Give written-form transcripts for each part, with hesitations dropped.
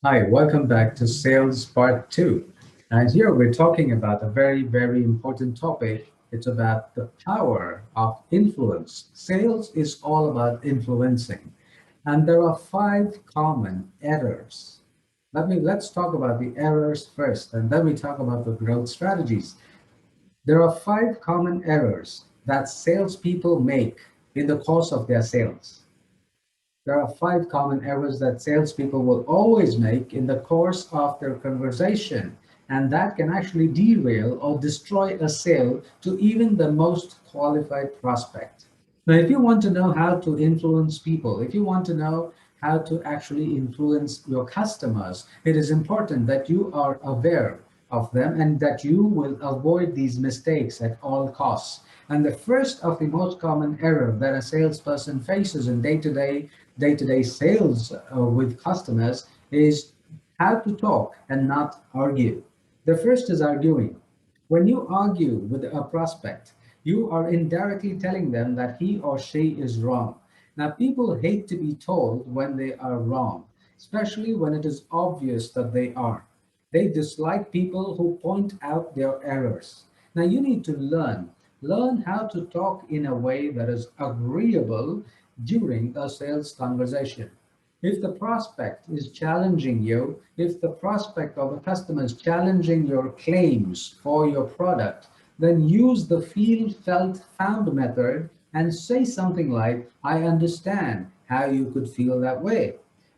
Hi, welcome back to Sales Part 2. And here we're talking about a very, very important topic. It's about the power of influence. Sales is all about influencing. And there are five common errors. Let's talk about the errors first, and then we talk about the growth strategies. There are five common errors that salespeople make in the course of their sales. There are five common errors that salespeople will always make in the course of their conversation, and that can actually derail or destroy a sale to even the most qualified prospect. Now, if you want to know how to influence people, if you want to know how to actually influence your customers, it is important that you are aware of them and that you will avoid these mistakes at all costs. And the first of the most common error that a salesperson faces in day-to-day sales with customers is how to talk and not argue. The first is arguing. When you argue with a prospect, you are indirectly telling them that he or she is wrong. Now, people hate to be told when they are wrong, especially when it is obvious that they are. They dislike people who point out their errors. Now, you need to learn how to talk in a way that is agreeable during a sales conversation. If the prospect is challenging you, if the prospect or the customer is challenging your claims for your product, then use the feel, felt, found method and say something like, I understand how you could feel that way.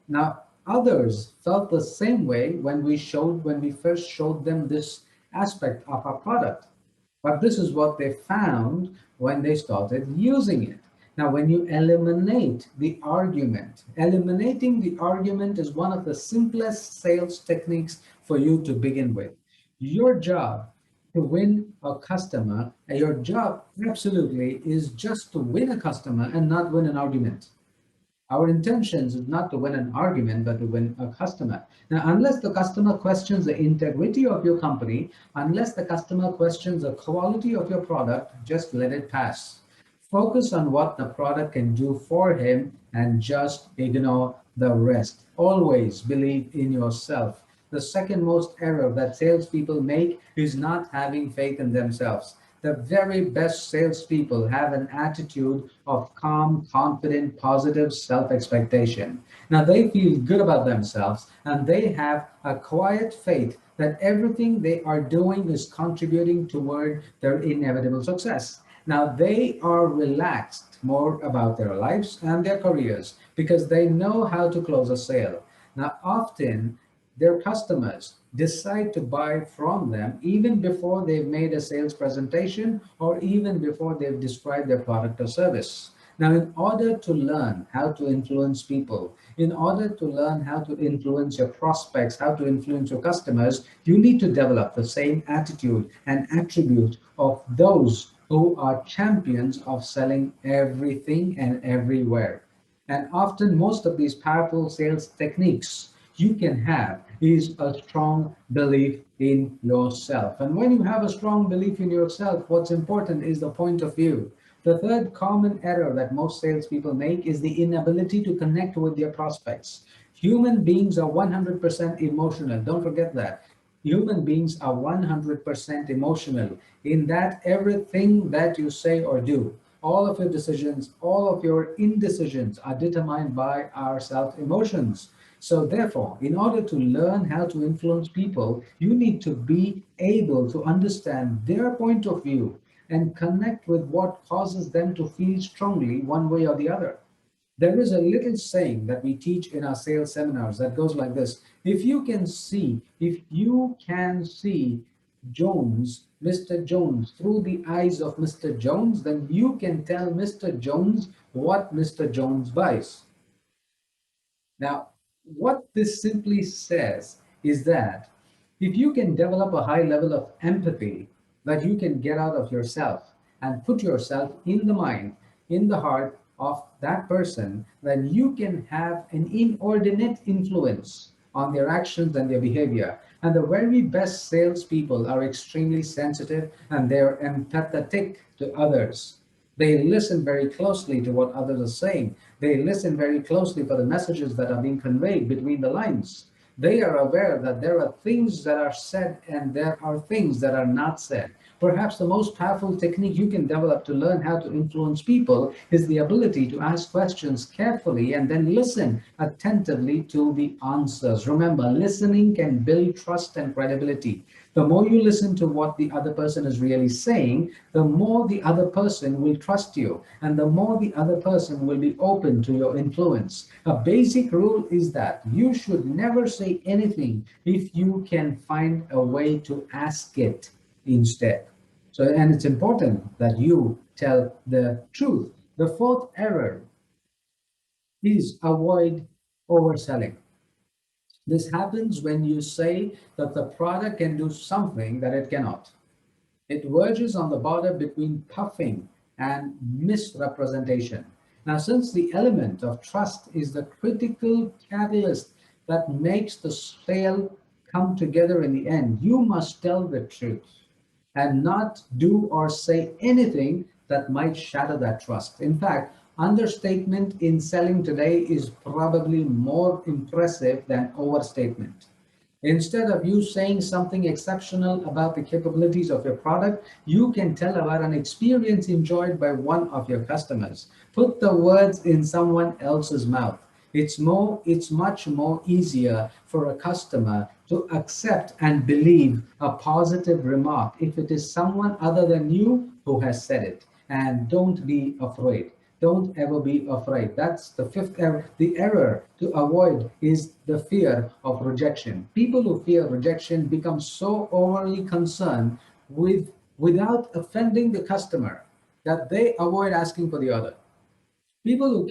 Now, others felt the same way when we first showed them this aspect of our product. But this is what they found when they started using it. Now, when you eliminate the argument, eliminating the argument is one of the simplest sales techniques for you to begin with. Your job to win a customer, your job absolutely is just to win a customer and not win an argument. Our intentions is not to win an argument, but to win a customer. Now, unless the customer questions the integrity of your company, unless the customer questions the quality of your product, just let it pass. Focus on what the product can do for him and just ignore the rest. Always believe in yourself. The second most error that salespeople make is not having faith in themselves. The very best salespeople have an attitude of calm, confident, positive self expectation. Now, they feel good about themselves and they have a quiet faith that everything they are doing is contributing toward their inevitable success. Now, they are relaxed more about their lives and their careers because they know how to close a sale. Now, often their customers decide to buy from them even before they've made a sales presentation or even before they've described their product or service. Now, in order to learn how to influence people, in order to learn how to influence your prospects, how to influence your customers, you need to develop the same attitude and attribute of those who are champions of selling everything and everywhere. And often, most of these powerful sales techniques you can have is a strong belief in yourself. And when you have a strong belief in yourself, what's important is the point of view. The third common error that most salespeople make is the inability to connect with their prospects. Human beings are 100% emotional. Don't forget that. Human beings are 100% emotional in that everything that you say or do, all of your decisions, all of your indecisions are determined by our self emotions. So, therefore, in order to learn how to influence people, you need to be able to understand their point of view and connect with what causes them to feel strongly one way or the other. There is a little saying that we teach in our sales seminars that goes like this. If you can see Mr. Jones, through the eyes of Mr. Jones, then you can tell Mr. Jones what Mr. Jones buys. Now, what this simply says is that if you can develop a high level of empathy that you can get out of yourself and put yourself in the mind, in the heart of that person, then you can have an inordinate influence on their actions and their behavior. And the very best salespeople are extremely sensitive and they're empathetic to others. They listen very closely to what others are saying. They listen very closely for the messages that are being conveyed between the lines. They are aware that there are things that are said and there are things that are not said. Perhaps the most powerful technique you can develop to learn how to influence people is the ability to ask questions carefully and then listen attentively to the answers. Remember, listening can build trust and credibility. The more you listen to what the other person is really saying, the more the other person will trust you, and the more the other person will be open to your influence. A basic rule is that you should never say anything if you can find a way to ask it instead. So, and it's important that you tell the truth. The fourth error is avoid overselling. This happens when you say that the product can do something that it cannot. It verges on the border between puffing and misrepresentation. Now, since the element of trust is the critical catalyst that makes the sale come together in the end, you must tell the truth and not do or say anything that might shatter that trust. In fact, understatement in selling today is probably more impressive than overstatement. Instead of you saying something exceptional about the capabilities of your product, you can tell about an experience enjoyed by one of your customers. Put the words in someone else's mouth. It's much more easier for a customer to accept and believe a positive remark if it is someone other than you who has said it. And don't be afraid. Don't ever be afraid. That's the fifth error. The error to avoid is the fear of rejection. People who fear rejection become so overly concerned without offending the customer that they avoid asking for the order. People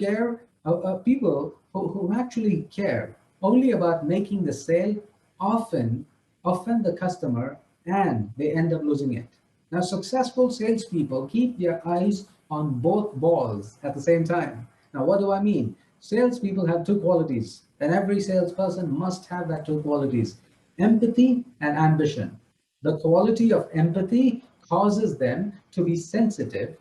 who actually care only about making the sale often offend the customer and they end up losing it. Now, successful salespeople keep their eyes on both balls at the same time. Now, what do I mean? Salespeople have two qualities, and every salesperson must have that two qualities: empathy and ambition. The quality of empathy causes them to be sensitive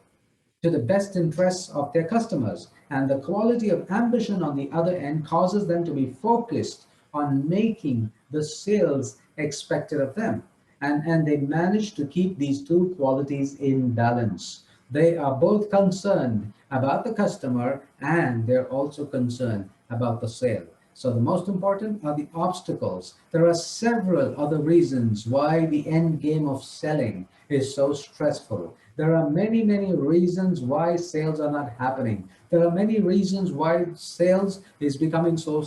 to the best interests of their customers. And the quality of ambition on the other end causes them to be focused on making the sales expected of them. And they manage to keep these two qualities in balance. They are both concerned about the customer and they're also concerned about the sale. So the most important are the obstacles. There are several other reasons why the end game of selling is so stressful. There are many, many reasons why sales are not happening. There are many reasons why sales is becoming so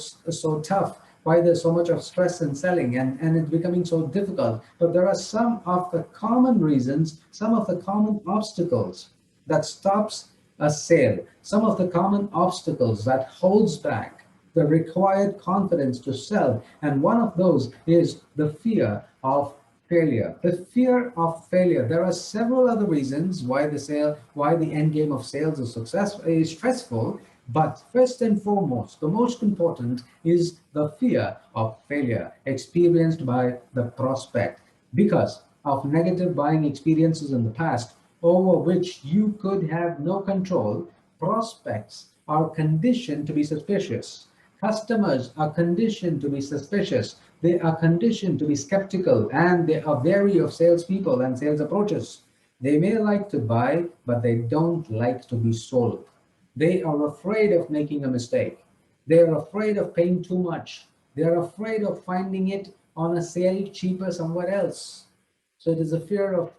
tough, why there's so much of stress in selling and it's becoming so difficult. But there are some of the common reasons, some of the common obstacles that stops a sale, some of the common obstacles that holds back the required confidence to sell. And one of those is the fear of failure. The fear of failure. There are several other reasons why the end game of sales is stressful. But first and foremost, the most important is the fear of failure experienced by the prospect because of negative buying experiences in the past over which you could have no control. Prospects are conditioned to be suspicious. Customers are conditioned to be suspicious. They are conditioned to be skeptical and they are wary of salespeople and sales approaches. They may like to buy, but they don't like to be sold. They are afraid of making a mistake. They are afraid of paying too much. They are afraid of finding it on a sale cheaper somewhere else. So it is the fear of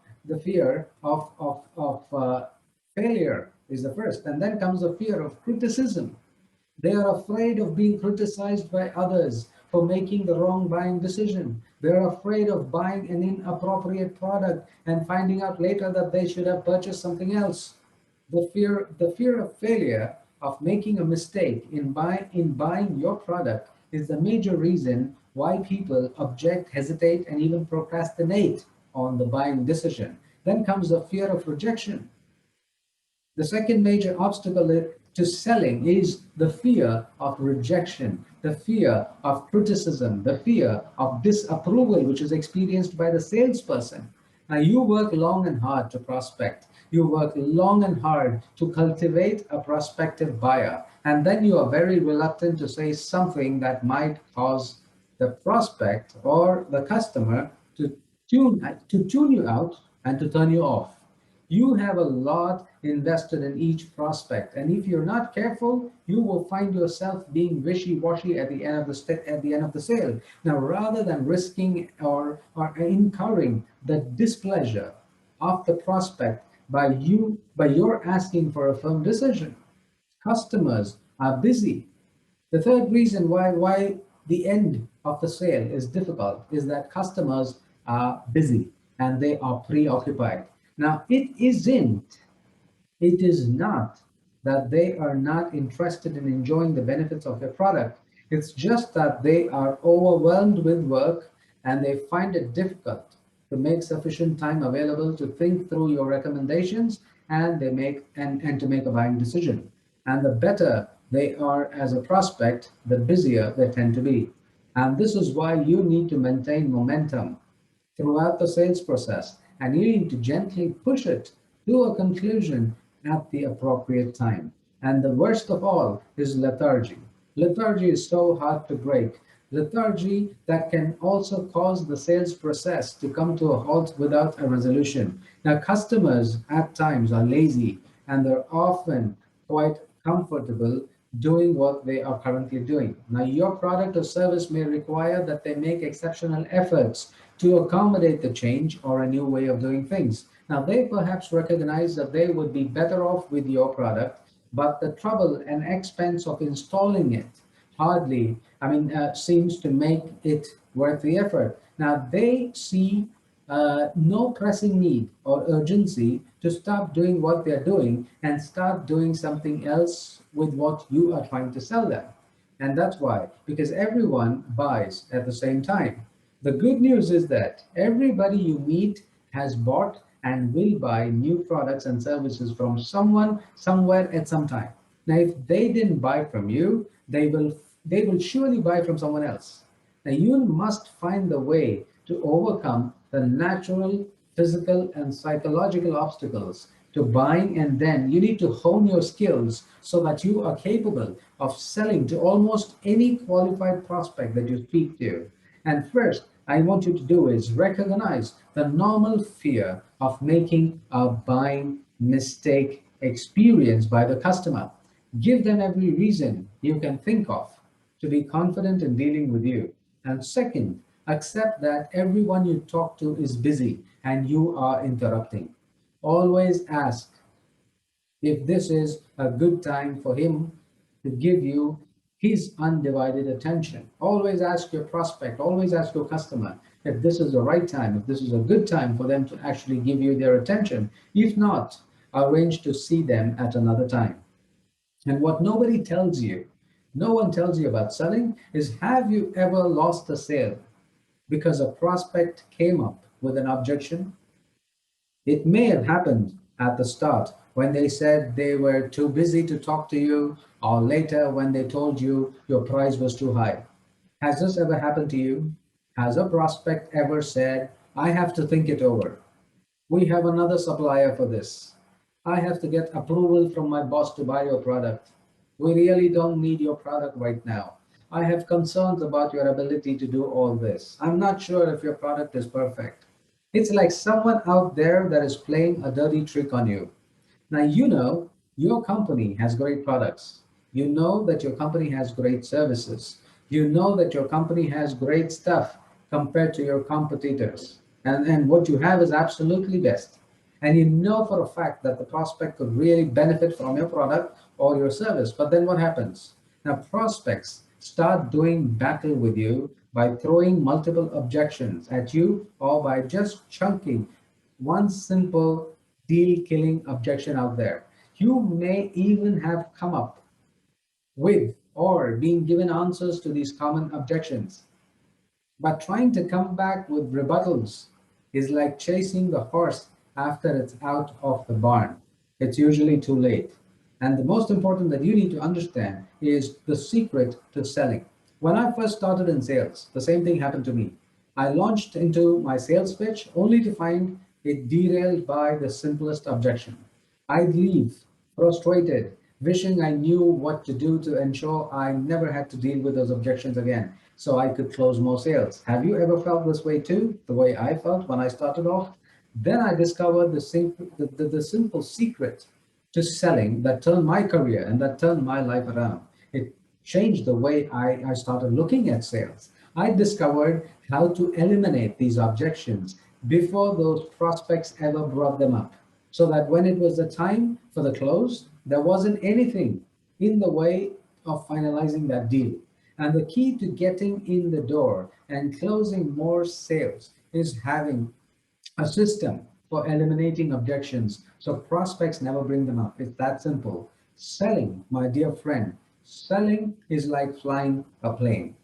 failure is the first, and then comes the fear of criticism. They are afraid of being criticized by others for making the wrong buying decision. They're afraid of buying an inappropriate product and finding out later that they should have purchased something else. The fear of failure, of making a mistake in buying your product, is the major reason why people object, hesitate, and even procrastinate on the buying decision. Then comes the fear of rejection. The second major obstacle to selling is the fear of rejection, the fear of criticism, the fear of disapproval, which is experienced by the salesperson. Now, you work long and hard to prospect. You work long and hard to cultivate a prospective buyer. And then you are very reluctant to say something that might cause the prospect or the customer to tune you out and to turn you off. You have a lot invested in each prospect, and if you're not careful, you will find yourself being wishy-washy at the end of the sale. Now, rather than risking or incurring the displeasure of the prospect by your asking for a firm decision, customers are busy. The third reason why the end of the sale is difficult is that customers are busy and they are preoccupied. Now, it is not that they are not interested in enjoying the benefits of your product. It's just that they are overwhelmed with work and they find it difficult to make sufficient time available to think through your recommendations and and to make a buying decision. And the better they are as a prospect, the busier they tend to be. And this is why you need to maintain momentum throughout the sales process, and you need to gently push it to a conclusion at the appropriate time. And the worst of all is lethargy. Lethargy is so hard to break. Lethargy that can also cause the sales process to come to a halt without a resolution. Now, customers at times are lazy and they're often quite comfortable doing what they are currently doing. Now, your product or service may require that they make exceptional efforts to accommodate the change or a new way of doing things. Now, they perhaps recognize that they would be better off with your product, but the trouble and expense of installing it seems to make it worth the effort. Now, they see no pressing need or urgency to stop doing what they're doing and start doing something else with what you are trying to sell them. And that's why, because everyone buys at the same time. The good news is that everybody you meet has bought and will buy new products and services from someone, somewhere at some time. Now, if they didn't buy from you, they will surely buy from someone else. Now, you must find the way to overcome the natural, physical, and psychological obstacles to buying, and then you need to hone your skills so that you are capable of selling to almost any qualified prospect that you speak to. And first, I want you to do is recognize the normal fear of making a buying mistake experienced by the customer. Give them every reason you can think of to be confident in dealing with you. And second, accept that everyone you talk to is busy and you are interrupting. Always ask if this is a good time for him to give you his undivided attention. Always ask your prospect, always ask your customer if this is the right time, if this is a good time for them to actually give you their attention. If not, arrange to see them at another time. And what nobody tells you, no one tells you about selling is, have you ever lost a sale because a prospect came up with an objection? It may have happened at the start when they said they were too busy to talk to you, or later when they told you your price was too high. Has this ever happened to you? Has a prospect ever said, I have to think it over? We have another supplier for this. I have to get approval from my boss to buy your product. We really don't need your product right now. I have concerns about your ability to do all this. I'm not sure if your product is perfect. It's like someone out there that is playing a dirty trick on you. Now, you know your company has great products. You know that your company has great services. You know that your company has great stuff compared to your competitors. And what you have is absolutely best. And you know for a fact that the prospect could really benefit from your product or your service. But then what happens? Now, prospects start doing battle with you by throwing multiple objections at you or by just chunking one simple deal killing objection out there. You may even have come up with or been given answers to these common objections. But trying to come back with rebuttals is like chasing the horse after it's out of the barn. It's usually too late. And the most important that you need to understand is the secret to selling. When I first started in sales, the same thing happened to me. I launched into my sales pitch only to find it derailed by the simplest objection. I'd leave frustrated wishing I knew what to do to ensure I never had to deal with those objections again so I could close more sales. Have you ever felt this way too, the way I felt when I started off? Then I discovered the simple secret to selling that turned my career and that turned my life around. It changed the way I started looking at sales. I discovered how to eliminate these objections before those prospects ever brought them up, so that when it was the time for the close, there wasn't anything in the way of finalizing that deal. And the key to getting in the door and closing more sales is having a system for eliminating objections so prospects never bring them up. It's that simple. Selling, my dear friend, selling is like flying a plane.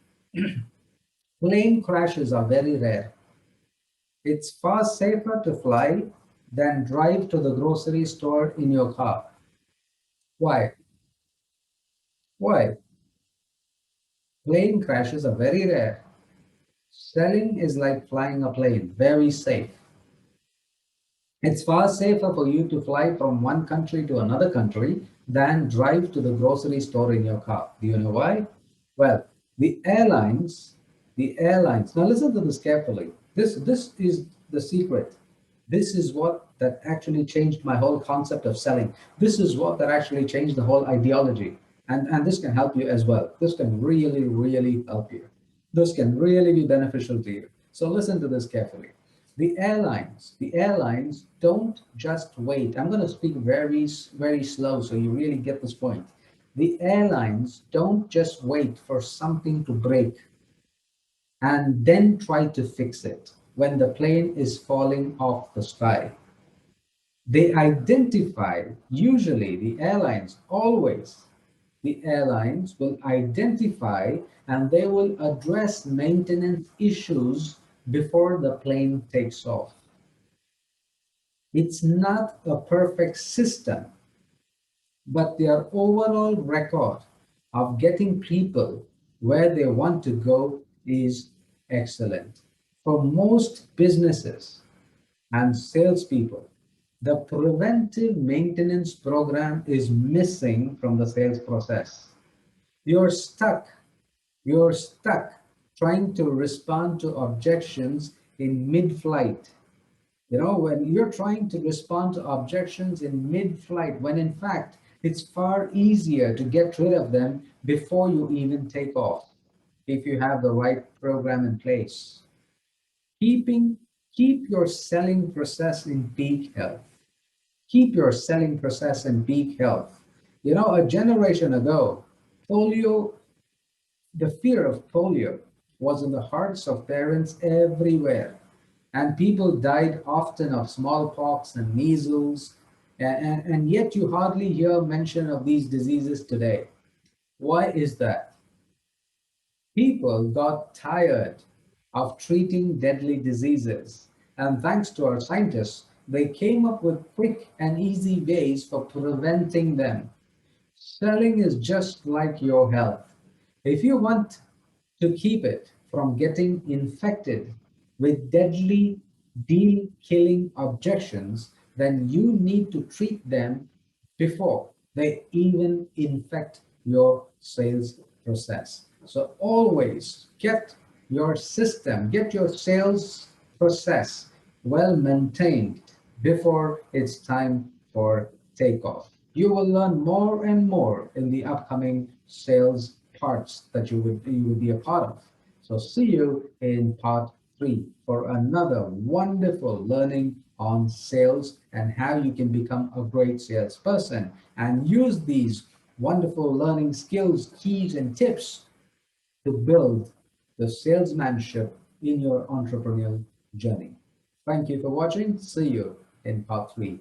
Plane crashes are very rare. It's far safer to fly than drive to the grocery store in your car. Why? Why? Plane crashes are very rare. Selling is like flying a plane, very safe. It's far safer for you to fly from one country to another country than drive to the grocery store in your car. Do you know why? Well, the airlines, now listen to this carefully. This is the secret. This is what that actually changed my whole concept of selling. This is what that actually changed the whole ideology. And this can help you as well. This can really, really help you. This can really be beneficial to you. So listen to this carefully. The airlines don't just wait. I'm going to speak very, very slow so you really get this point. The airlines don't just wait for something to break and then try to fix it when the plane is falling off the sky. They identify, usually the airlines, always, the airlines will identify and they will address maintenance issues before the plane takes off. It's not a perfect system, but their overall record of getting people where they want to go is excellent. For most businesses and salespeople, the preventive maintenance program is missing from the sales process. You're stuck. You're stuck trying to respond to objections in mid-flight. You know, when you're trying to respond to objections in mid-flight, when in fact it's far easier to get rid of them before you even take off, if you have the right program in place. Keeping Keep your selling process in peak health. Keep your selling process in peak health. You know, a generation ago, polio, the fear of polio was in the hearts of parents everywhere. And people died often of smallpox and measles, and yet you hardly hear mention of these diseases today. Why is that? People got tired of treating deadly diseases, and thanks to our scientists, they came up with quick and easy ways for preventing them. Selling is just like your health. If you want to keep it from getting infected with deadly deal killing objections, then you need to treat them before they even infect your sales process. So always get your sales process well maintained before it's time for takeoff. You will learn more and more in the upcoming sales parts that you will be a part of. So see you in part 3 for another wonderful learning on sales and how you can become a great salesperson and use these wonderful learning skills, keys, and tips to build the salesmanship in your entrepreneurial journey. Thank you for watching. See you in part 3.